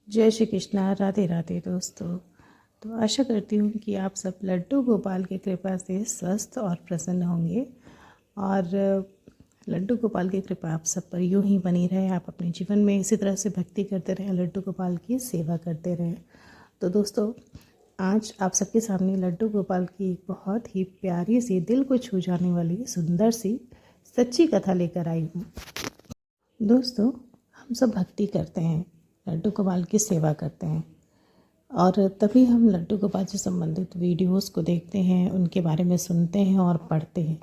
जय श्री कृष्णा। राधे राधे दोस्तों। तो आशा करती हूँ कि आप सब लड्डू गोपाल की कृपा से स्वस्थ और प्रसन्न होंगे और लड्डू गोपाल की कृपा आप सब पर यूं ही बनी रहे। आप अपने जीवन में इसी तरह से भक्ति करते रहें, लड्डू गोपाल की सेवा करते रहें। तो दोस्तों, आज आप सबके सामने लड्डू गोपाल की एक बहुत ही प्यारी सी, दिल को छू जाने वाली, सुंदर सी सच्ची कथा लेकर आई हूँ। दोस्तों, हम सब भक्ति करते हैं, लड्डू गोपाल की सेवा करते हैं और तभी हम लड्डू गोपाल से संबंधित वीडियोस को देखते हैं, उनके बारे में सुनते हैं और पढ़ते हैं।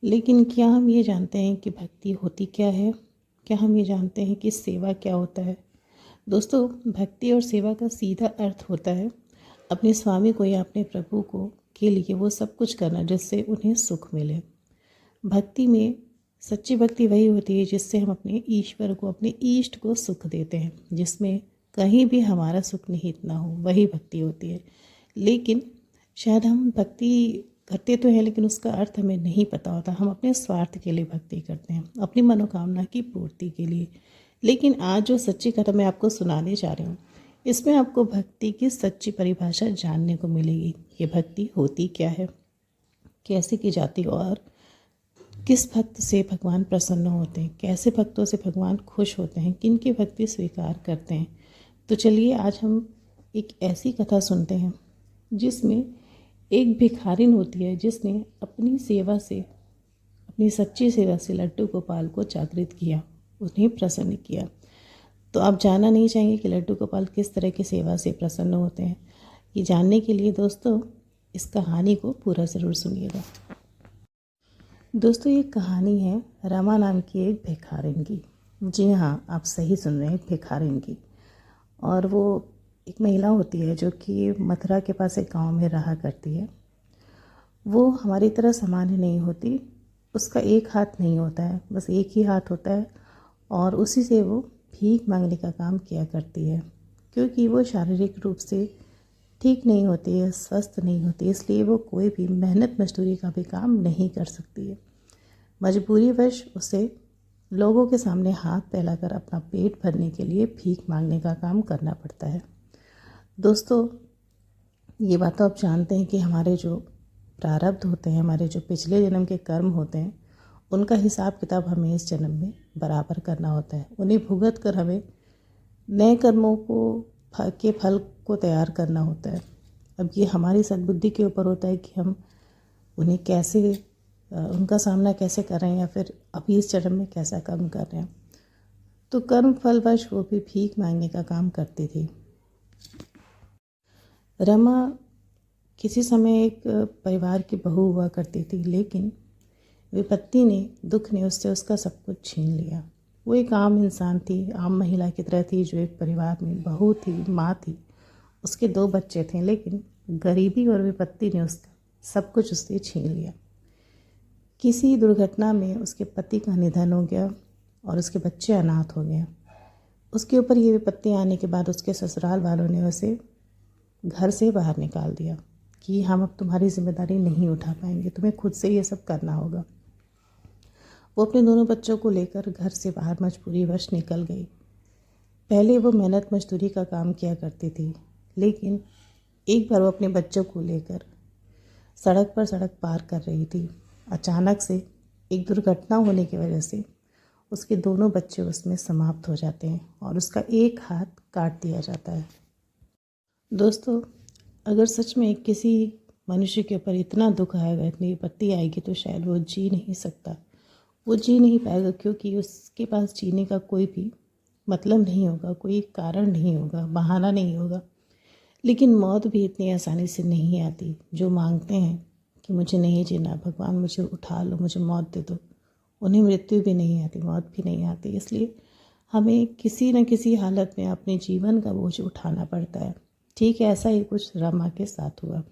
लेकिन क्या हम ये जानते हैं कि भक्ति होती क्या है? क्या हम ये जानते हैं कि सेवा क्या होता है? दोस्तों, भक्ति और सेवा का सीधा अर्थ होता है अपने स्वामी को या अपने प्रभु को के लिए वो सब कुछ करना जिससे उन्हें सुख मिले। भक्ति में सच्ची भक्ति वही होती है जिससे हम अपने ईश्वर को, अपने इष्ट को सुख देते हैं, जिसमें कहीं भी हमारा सुख निहित ना हो, वही भक्ति होती है। लेकिन शायद हम भक्ति करते तो हैं लेकिन उसका अर्थ हमें नहीं पता होता। हम अपने स्वार्थ के लिए भक्ति करते हैं, अपनी मनोकामना की पूर्ति के लिए। लेकिन आज जो सच्ची कथा मैं आपको सुनाने जा रही हूँ, इसमें आपको भक्ति की सच्ची परिभाषा जानने को मिलेगी। ये भक्ति होती क्या है, कैसे की जाती और किस भक्त से भगवान प्रसन्न होते हैं, कैसे भक्तों से भगवान खुश होते हैं, किन की भक्ति स्वीकार करते हैं। तो चलिए आज हम एक ऐसी कथा सुनते हैं जिसमें एक भिखारिन होती है जिसने अपनी सेवा से, अपनी सच्ची सेवा से लड्डू गोपाल को जागृत किया, उन्हें प्रसन्न किया। तो आप जानना नहीं चाहेंगे कि लड्डू गोपाल किस तरह की सेवा से प्रसन्न होते हैं? ये जानने के लिए दोस्तों इस कहानी को पूरा ज़रूर सुनिएगा। दोस्तों, ये कहानी है रमा नाम की एक भिखारिन की। जी हाँ, आप सही सुन रहे हैं, भिखारिन की। और वो एक महिला होती है जो कि मथुरा के पास एक गांव में रहा करती है। वो हमारी तरह सामान्य नहीं होती, उसका एक हाथ नहीं होता है, बस एक ही हाथ होता है और उसी से वो भीख मांगने का काम किया करती है। क्योंकि वो शारीरिक रूप से ठीक नहीं होती है, स्वस्थ नहीं होती, इसलिए वो कोई भी मेहनत मजदूरी का भी काम नहीं कर सकती है। मजबूरीवश उसे लोगों के सामने हाथ फैलाकर अपना पेट भरने के लिए भीख मांगने का काम करना पड़ता है। दोस्तों, ये बात तो आप जानते हैं कि हमारे जो प्रारब्ध होते हैं, हमारे जो पिछले जन्म के कर्म होते हैं, उनका हिसाब किताब हमें इस जन्म में बराबर करना होता है। उन्हें भुगत कर हमें नए कर्मों के फल को तैयार करना होता है। अब ये हमारी सद्बुद्धि के ऊपर होता है कि हम उन्हें कैसे, उनका सामना कैसे कर रहे हैं या फिर अभी इस जन्म में कैसा कर्म कर रहे हैं। तो कर्म फलवश वो भी भीख मांगने का काम करती थी। रमा किसी समय एक परिवार की बहू हुआ करती थी, लेकिन विपत्ति ने, दुख ने उससे उसका सब कुछ छीन लिया। वो एक आम इंसान थी, आम महिला की तरह थी जो एक परिवार में बहू थी, माँ थी, उसके 2 बच्चे थे, लेकिन गरीबी और विपत्ति ने उसका सब कुछ उससे छीन लिया। किसी दुर्घटना में उसके पति का निधन हो गया और उसके बच्चे अनाथ हो गए। उसके ऊपर ये विपत्ति आने के बाद उसके ससुराल वालों ने उसे घर से बाहर निकाल दिया कि हम अब तुम्हारी जिम्मेदारी नहीं उठा पाएंगे, तुम्हें खुद से ये सब करना होगा। वो अपने दोनों बच्चों को लेकर घर से बाहर मजबूरीवश निकल गई। पहले वो मेहनत मजदूरी का काम किया करती थी, लेकिन एक बार वो अपने बच्चों को लेकर सड़क पर सड़क पार कर रही थी। अचानक से एक दुर्घटना होने की वजह से उसके दोनों बच्चे उसमें समाप्त हो जाते हैं और उसका एक हाथ काट दिया जाता है। दोस्तों, अगर सच में किसी मनुष्य के ऊपर इतना दुख आएगा, इतनी विपत्ति आएगी, तो शायद वो जी नहीं सकता, वो जी नहीं पाएगा, क्योंकि उसके पास जीने का कोई भी मतलब नहीं होगा, कोई कारण नहीं होगा, बहाना नहीं होगा। लेकिन मौत भी इतनी आसानी से नहीं आती। जो मांगते हैं कि मुझे नहीं जीना, भगवान मुझे उठा लो, मुझे मौत दे दो, उन्हें मृत्यु भी नहीं आती, मौत भी नहीं आती। इसलिए हमें किसी न किसी हालत में अपने जीवन का बोझ उठाना पड़ता है। ठीक है, ऐसा ही कुछ रमा के साथ हुआ।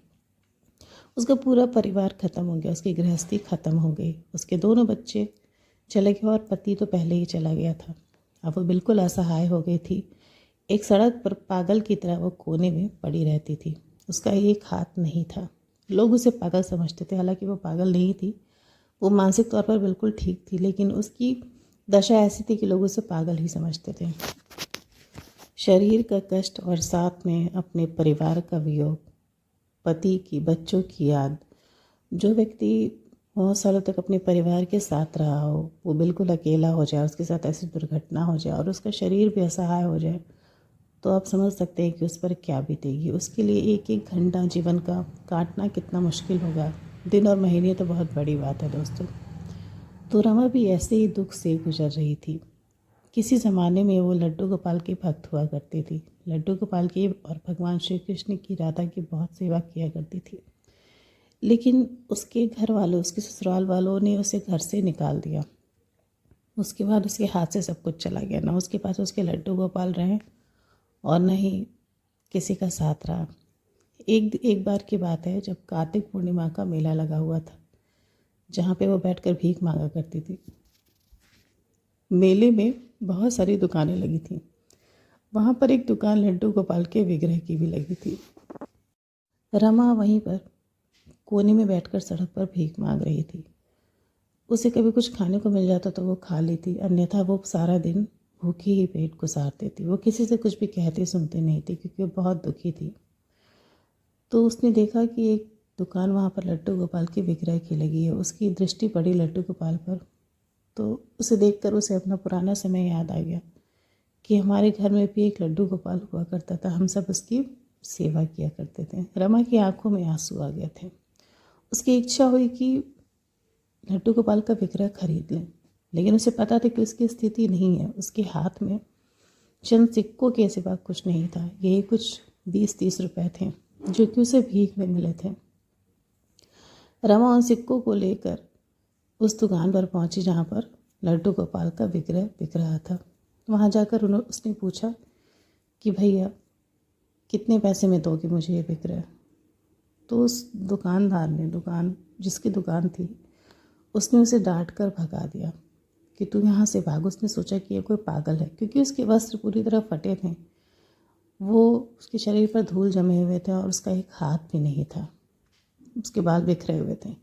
उसका पूरा परिवार ख़त्म हो गया, उसकी गृहस्थी ख़त्म हो गई, उसके दोनों बच्चे चले गए और पति तो पहले ही चला गया था। अब वो बिल्कुल असहाय हो गई थी। एक सड़क पर पागल की तरह वो कोने में पड़ी रहती थी। उसका एक हाथ नहीं था। लोग उसे पागल समझते थे, हालांकि वो पागल नहीं थी, वो मानसिक तौर पर बिल्कुल ठीक थी, लेकिन उसकी दशा ऐसी थी कि लोग उसे पागल ही समझते थे। शरीर का कष्ट और साथ में अपने परिवार का वियोग, पति की, बच्चों की याद। जो व्यक्ति बहुत सालों तक अपने परिवार के साथ रहा हो, वो बिल्कुल अकेला हो जाए, उसके साथ ऐसी दुर्घटना हो जाए और उसका शरीर भी असहाय हो जाए, तो आप समझ सकते हैं कि उस पर क्या बीतेगी। उसके लिए एक एक घंटा जीवन का काटना कितना मुश्किल होगा। दिन और महीने तो बहुत बड़ी बात है दोस्तों। तो रमा भी ऐसे ही दुख से गुजर रही थी। किसी ज़माने में वो लड्डू गोपाल की भक्त हुआ करती थी। लड्डू गोपाल की और भगवान श्री कृष्ण की, राधा की बहुत सेवा किया करती थी। लेकिन उसके घर वालों, उसके ससुराल वालों ने उसे घर से निकाल दिया। उसके बाद उसके हाथ से सब कुछ चला गया। ना उसके पास उसके लड्डू गोपाल रहे और न ही किसी का साथ रहा। एक एक बार की बात है, जब कार्तिक पूर्णिमा का मेला लगा हुआ था, जहाँ पे वो बैठकर भीख मांगा करती थी। मेले में बहुत सारी दुकानें लगी थीं। वहाँ पर एक दुकान लड्डू गोपाल के विग्रह की भी लगी थी। रमा वहीं पर कोने में बैठकर सड़क पर भीख मांग रही थी। उसे कभी कुछ खाने को मिल जाता तो वो खा लेती, अन्यथा वो सारा दिन भूखी ही पेट गुजारती थी। वो किसी से कुछ भी कहती सुनती नहीं थी, क्योंकि वो बहुत दुखी थी। तो उसने देखा कि एक दुकान वहाँ पर लड्डू गोपाल की विग्रह की लगी है। उसकी दृष्टि पड़ी लड्डू गोपाल पर, तो उसे देखकर उसे अपना पुराना समय याद आ गया कि हमारे घर में भी एक लड्डू गोपाल हुआ करता था, हम सब उसकी सेवा किया करते थे। रमा की आंखों में आंसू आ गए थे। उसकी इच्छा हुई कि लड्डू गोपाल का विग्रह खरीद लें, लेकिन उसे पता था कि उसकी स्थिति नहीं है। उसके हाथ में चंद सिक्कों के सिवा कुछ नहीं था। यही कुछ 20-30 रुपए थे, जो कि उसे भीख में मिले थे। रमा उन सिक्कों को लेकर उस दुकान पर पहुंची जहाँ पर लड्डू गोपाल का विग्रह बिक रहा था। वहाँ जाकर उसने पूछा कि भैया, कितने पैसे में दोगे मुझे ये विग्रह? तो उस दुकानदार ने, जिसकी दुकान थी, उसने उसे डांट कर भगा दिया कि तू यहाँ से भाग। उसने सोचा कि ये कोई पागल है, क्योंकि उसके वस्त्र पूरी तरह फटे थे। वो, उसके शरीर पर धूल जमे हुए थे और उसका एक हाथ भी नहीं था। उसके बाल बिखरे हुए थे।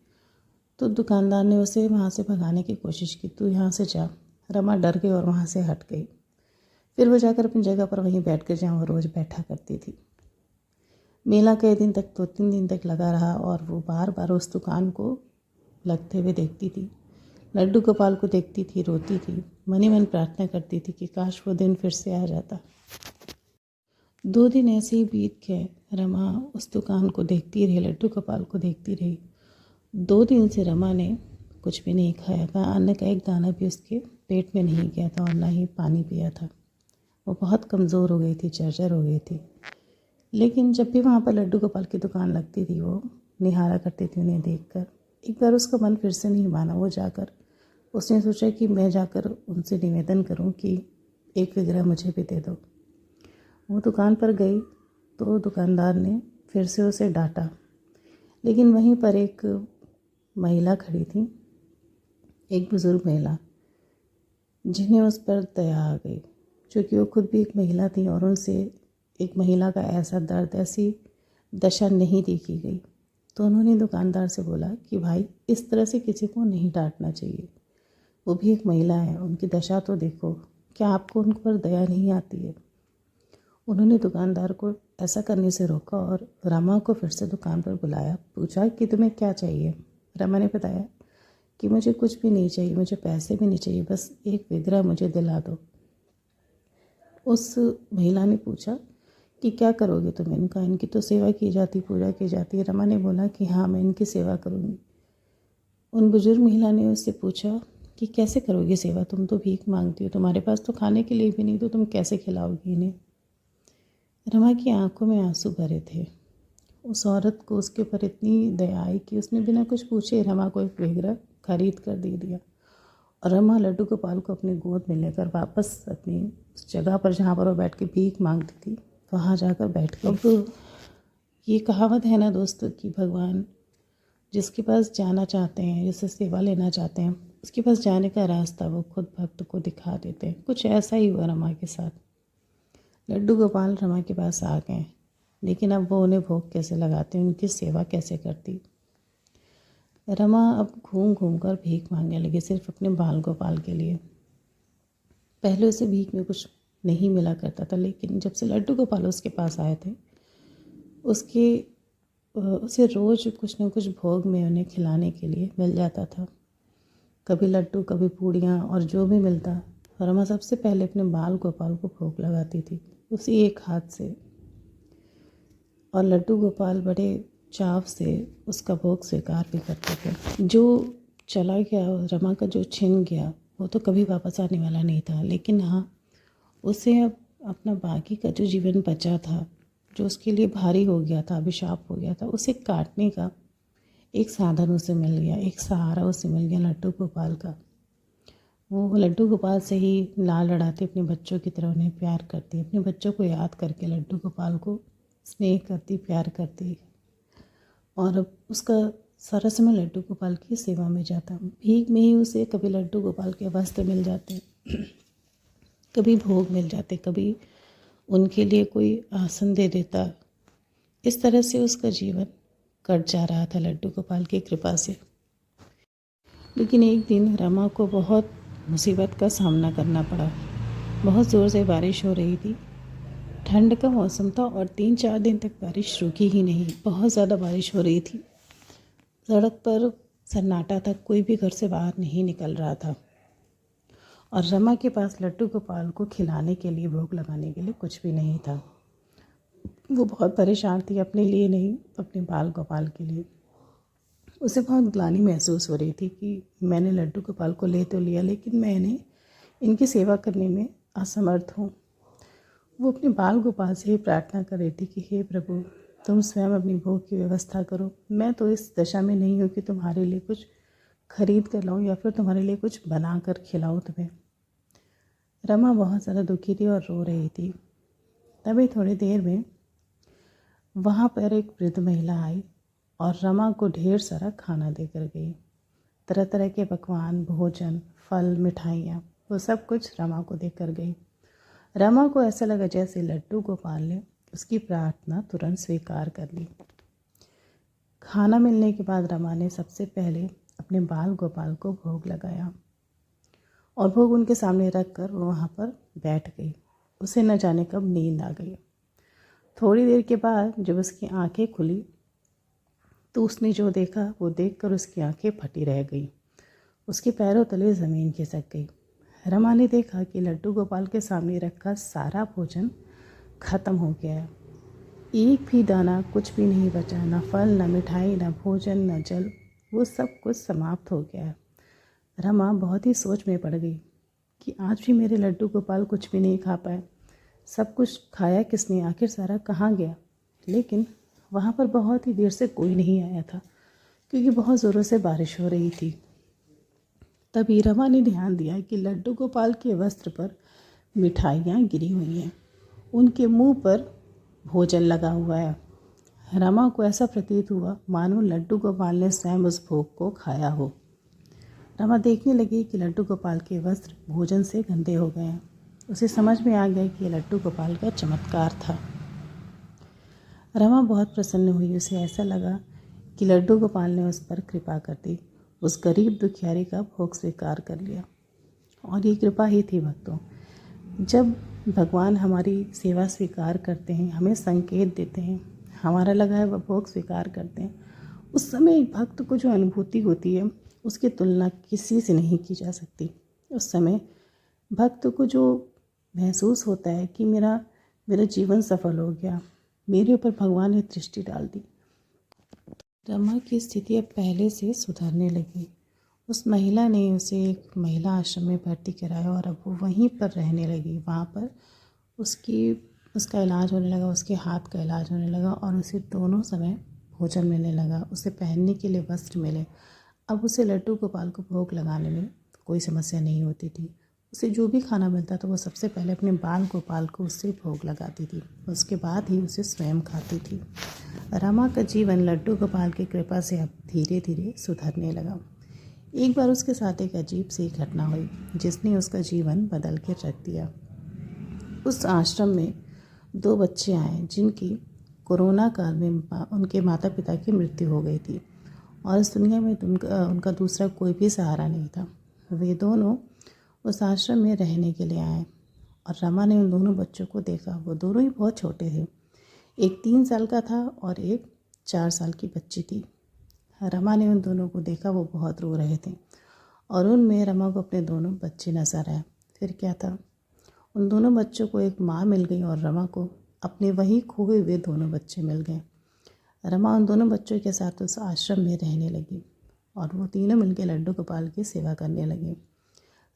तो दुकानदार ने उसे वहाँ से भगाने की कोशिश की, तू यहाँ से जा। रमा डर गई और वहाँ से हट गई। फिर वो जाकर अपनी जगह पर वहीं बैठ कर, जहाँ वो रोज़ बैठा करती थी। मेला कई दिन तक, 2-3 दिन तक लगा रहा और वो बार बार उस दुकान को लगते हुए देखती थी। लड्डू गोपाल को देखती थी, रोती थी, मन ही मन प्रार्थना करती थी कि काश वो दिन फिर से आ जाता। 2 दिन ऐसे ही बीत गए। रमा उस दुकान को देखती रही, लड्डू गोपाल को देखती रही। 2 दिन से रमा ने कुछ भी नहीं खाया था। अन्न का एक दाना भी उसके पेट में नहीं गया था और ना ही पानी पिया था। वो बहुत कमज़ोर हो गई थी, जर्जर हो गई थी। लेकिन जब भी वहाँ पर लड्डू गोपाल की दुकान लगती थी, वो निहारा करती थी उन्हें देखकर। एक बार उसका मन फिर से नहीं माना। वो जाकर, उसने सोचा कि मैं जाकर उनसे निवेदन करूं कि एक विग्रह मुझे भी दे दो। वो दुकान पर गई तो दुकानदार ने फिर से उसे डांटा, लेकिन वहीं पर एक महिला खड़ी थी, एक बुज़ुर्ग महिला, जिन्हें उस पर दया आ गई, क्योंकि वो खुद भी एक महिला थी और उनसे एक महिला का ऐसा दर्द, ऐसी दशा नहीं देखी गई। तो उन्होंने दुकानदार से बोला कि भाई, इस तरह से किसी को नहीं डांटना चाहिए। वो भी एक महिला है, उनकी दशा तो देखो, क्या आपको उन पर दया नहीं आती है? उन्होंने दुकानदार को ऐसा करने से रोका और रमा को फिर से दुकान पर बुलाया। पूछा कि तुम्हें क्या चाहिए? रमा ने बताया कि मुझे कुछ भी नहीं चाहिए, मुझे पैसे भी नहीं चाहिए, बस एक विग्रह मुझे दिला दो। उस महिला ने पूछा कि क्या करोगे तुम इनका? इनकी तो सेवा की जाती, पूजा की जाती है। रमा ने बोला कि हाँ, मैं इनकी सेवा करूँगी। उन बुजुर्ग महिला ने उससे पूछा कि कैसे करोगी सेवा? तुम तो भीख मांगती हो, तुम्हारे पास तो खाने के लिए भी नहीं, तो तुम कैसे खिलाओगी इन्हें? रमा की आंखों में आंसू भरे थे। उस औरत को उसके ऊपर इतनी दया आई कि उसने बिना कुछ पूछे रमा को एक विग्रह खरीद कर दे दिया। और रमा लड्डू गोपाल को अपनी गोद में लेकर वापस अपनी उस जगह पर, जहाँ पर वो बैठ के भीख मांगती थी, वहाँ जाकर बैठ गई। अब ये कहावत है ना दोस्तों कि भगवान जिसके पास जाना चाहते हैं, जिससे सेवा लेना चाहते हैं, उसके पास जाने का रास्ता वो खुद भक्त को दिखा देते हैं। कुछ ऐसा ही हुआ रमा के साथ। लड्डू गोपाल रमा के पास आ गए, लेकिन अब वो उन्हें भोग कैसे लगाते, उनकी सेवा कैसे करती? रमा अब घूम घूम कर भीख मांगने लगी, सिर्फ अपने बाल गोपाल के लिए। पहले उसे भीख में कुछ नहीं मिला करता था, लेकिन जब से लड्डू गोपाल उसके पास आए थे उसके उसे रोज़ कुछ न कुछ भोग में उन्हें खिलाने के लिए मिल जाता था। कभी लड्डू, कभी पूड़ियाँ, और जो भी मिलता रमा सबसे पहले अपने बाल गोपाल को भोग लगाती थी उसी एक हाथ से। और लड्डू गोपाल बड़े चाव से उसका भोग स्वीकार भी करते थे। जो चला गया, रमा का जो छिन गया, वो तो कभी वापस आने वाला नहीं था, लेकिन हाँ, उसे अब अपना बाकी का जो जीवन बचा था, जो उसके लिए भारी हो गया था, अभिशाप हो गया था, उसे काटने का एक साधन उसे मिल गया, एक सहारा उसे मिल गया लड्डू गोपाल का। वो लड्डू गोपाल से ही लाड लड़ाती, अपने बच्चों की तरह उन्हें प्यार करती, अपने बच्चों को याद करके लड्डू गोपाल को स्नेह करती, प्यार करती। और अब उसका सारा समय लड्डू गोपाल की सेवा में जाता। भीख में ही उसे कभी लड्डू गोपाल के वस्त्र मिल जाते, कभी भोग मिल जाते, कभी उनके लिए कोई आसन दे देता। इस तरह से उसका जीवन कट जा रहा था लड्डू गोपाल की कृपा से। लेकिन एक दिन रमा को बहुत मुसीबत का सामना करना पड़ा। बहुत ज़ोर से बारिश हो रही थी, ठंड का मौसम था और 3-4 दिन तक बारिश रुकी ही नहीं। बहुत ज़्यादा बारिश हो रही थी, सड़क पर सन्नाटा था, कोई भी घर से बाहर नहीं निकल रहा था। और रमा के पास लड्डू गोपाल को खिलाने के लिए, भोग लगाने के लिए कुछ भी नहीं था। वो बहुत परेशान थी, अपने लिए नहीं, अपने बाल गोपाल के लिए। उसे बहुत ग्लानि महसूस हो रही थी कि मैंने लड्डू गोपाल को ले तो लिया, लेकिन मैंने इनकी सेवा करने में असमर्थ हूँ। वो अपने बाल गोपाल से ही प्रार्थना कर रही थी कि हे प्रभु, तुम स्वयं अपनी भोग की व्यवस्था करो। मैं तो इस दशा में नहीं हूँ कि तुम्हारे लिए कुछ खरीद कर लाऊं या फिर तुम्हारे लिए कुछ बना कर खिलाऊं तुम्हें। रमा बहुत ज़्यादा दुखी थी और रो रही थी। तभी थोड़ी देर में वहाँ पर एक वृद्ध महिला आई और रमा को ढेर सारा खाना देकर गई। तरह तरह के पकवान, भोजन, फल, मिठाइयाँ, वो सब कुछ रमा को देकर गई। रमा को ऐसा लगा जैसे लड्डू गोपाल ने उसकी प्रार्थना तुरंत स्वीकार कर ली। खाना मिलने के बाद रमा ने सबसे पहले अपने बाल गोपाल को भोग लगाया और भोग उनके सामने रख कर वो वहाँ पर बैठ गई। उसे न जाने कब नींद आ गई। थोड़ी देर के बाद जब उसकी आंखें खुली तो उसने जो देखा वो देखकर उसकी आंखें फटी रह गई। उसके पैरों तले ज़मीन खिसक गई। रमा ने देखा कि लड्डू गोपाल के सामने रखा सारा भोजन खत्म हो गया है। एक भी दाना, कुछ भी नहीं बचा, न फल, न मिठाई, न भोजन, न जल, वो सब कुछ समाप्त हो गया है। रमा बहुत ही सोच में पड़ गई कि आज भी मेरे लड्डू गोपाल कुछ भी नहीं खा पाए। सब कुछ खाया किसने, आखिर सारा कहाँ गया? लेकिन वहाँ पर बहुत ही देर से कोई नहीं आया था, क्योंकि बहुत ज़ोरों से बारिश हो रही थी। तभी रमा ने ध्यान दिया कि लड्डू गोपाल के वस्त्र पर मिठाइयाँ गिरी हुई हैं, उनके मुंह पर भोजन लगा हुआ है। रमा को ऐसा प्रतीत हुआ मानो लड्डू गोपाल ने स्वयं उस भोग को खाया हो। रमा देखने लगी कि लड्डू गोपाल के वस्त्र भोजन से गंदे हो गए हैं। उसे समझ में आ गया कि यह लड्डू गोपाल का चमत्कार था। रमा बहुत प्रसन्न हुई। उसे ऐसा लगा कि लड्डू गोपाल ने उस पर कृपा कर दी, उस गरीब दुखियारी का भोग स्वीकार कर लिया। और ये कृपा ही थी भक्तों। जब भगवान हमारी सेवा स्वीकार करते हैं, हमें संकेत देते हैं, हमारा लगा है वह भोग स्वीकार करते हैं, उस समय एक भक्त को जो अनुभूति होती है उसकी तुलना किसी से नहीं की जा सकती। उस समय भक्त को जो महसूस होता है कि मेरा जीवन सफल हो गया, मेरे ऊपर भगवान ने दृष्टि डाल दी। रमा की स्थिति अब पहले से सुधरने लगी। उस महिला ने उसे एक महिला आश्रम में भर्ती कराया और अब वो वहीं पर रहने लगी। वहाँ पर उसका इलाज होने लगा, उसके हाथ का इलाज होने लगा और उसे दोनों समय भोजन मिलने लगा, उसे पहनने के लिए वस्त्र मिले। अब उसे लड्डू गोपाल को भोग लगाने में कोई समस्या नहीं होती थी। उसे जो भी खाना मिलता था वो सबसे पहले अपने बाल गोपाल को उससे भोग लगाती थी, उसके बाद ही उसे स्वयं खाती थी। रमा का जीवन लड्डू गोपाल की कृपा से अब धीरे धीरे सुधरने लगा। एक बार उसके साथ एक अजीब सी घटना हुई जिसने उसका जीवन बदल के रख दिया। उस आश्रम में 2 बच्चे आए जिनकी कोरोना काल में उनके माता पिता की मृत्यु हो गई थी और इस दुनिया में उनका दूसरा कोई भी सहारा नहीं था। वे दोनों उस आश्रम में रहने के लिए आए और रमा ने उन दोनों बच्चों को देखा। वो दोनों ही बहुत छोटे थे, एक 3 साल का था और एक 4 साल की बच्ची थी। रमा ने उन दोनों को देखा, वो बहुत रो रहे थे और उनमें रमा को अपने दोनों बच्चे नजर आए। फिर क्या था, उन दोनों बच्चों को एक माँ मिल गई और रमा को अपने वही खोए हुए दोनों बच्चे मिल गए। रमा उन दोनों बच्चों के साथ उस आश्रम में रहने लगी और वो तीनों मिलकर लड्डू गोपाल की सेवा करने लगे।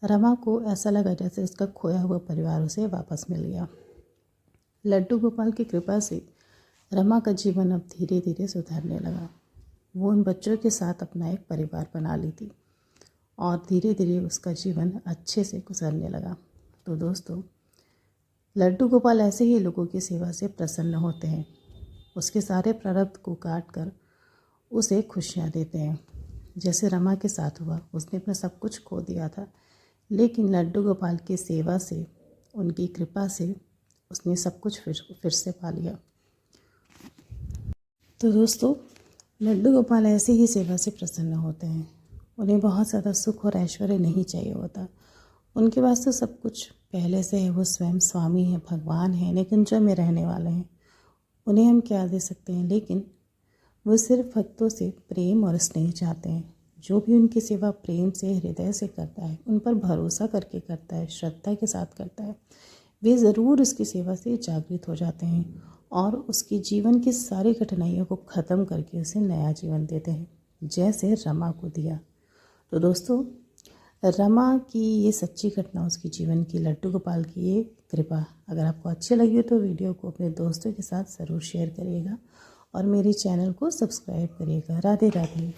रमा को ऐसा लगा जैसे उसका खोया हुआ परिवार उसे वापस मिल गया। लड्डू गोपाल की कृपा से रमा का जीवन अब धीरे धीरे सुधरने लगा। वो उन बच्चों के साथ अपना एक परिवार बना ली थी और धीरे धीरे उसका जीवन अच्छे से गुजरने लगा। तो दोस्तों, लड्डू गोपाल ऐसे ही लोगों की सेवा से प्रसन्न होते हैं। उसके सारे प्रारब्ध को काट कर उसे खुशियाँ देते हैं। जैसे रमा के साथ हुआ, उसने अपना सब कुछ खो दिया था, लेकिन लड्डू गोपाल की सेवा से, उनकी कृपा से उसने सब कुछ फिर से पा लिया। तो दोस्तों, लड्डू गोपाल ऐसे ही सेवा से प्रसन्न होते हैं। उन्हें बहुत ज़्यादा सुख और ऐश्वर्य नहीं चाहिए होता। उनके पास तो सब कुछ पहले से है, वो स्वयं स्वामी हैं, भगवान हैं, लेकिन जो में रहने वाले हैं उन्हें हम क्या दे सकते हैं। लेकिन वो सिर्फ भक्तों से प्रेम और स्नेह चाहते हैं। जो भी उनकी सेवा प्रेम से, हृदय से करता है, उन पर भरोसा करके करता है, श्रद्धा के साथ करता है, वे ज़रूर उसकी सेवा से जागृत हो जाते हैं और उसकी जीवन की सारी कठिनाइयों को ख़त्म करके उसे नया जीवन देते हैं, जैसे रमा को दिया। तो दोस्तों, रमा की ये सच्ची घटना, उसकी जीवन की, लड्डू गोपाल की ये कृपा अगर आपको अच्छी लगी हो तो वीडियो को अपने दोस्तों के साथ ज़रूर शेयर करिएगा और मेरे चैनल को सब्सक्राइब करिएगा। राधे राधे।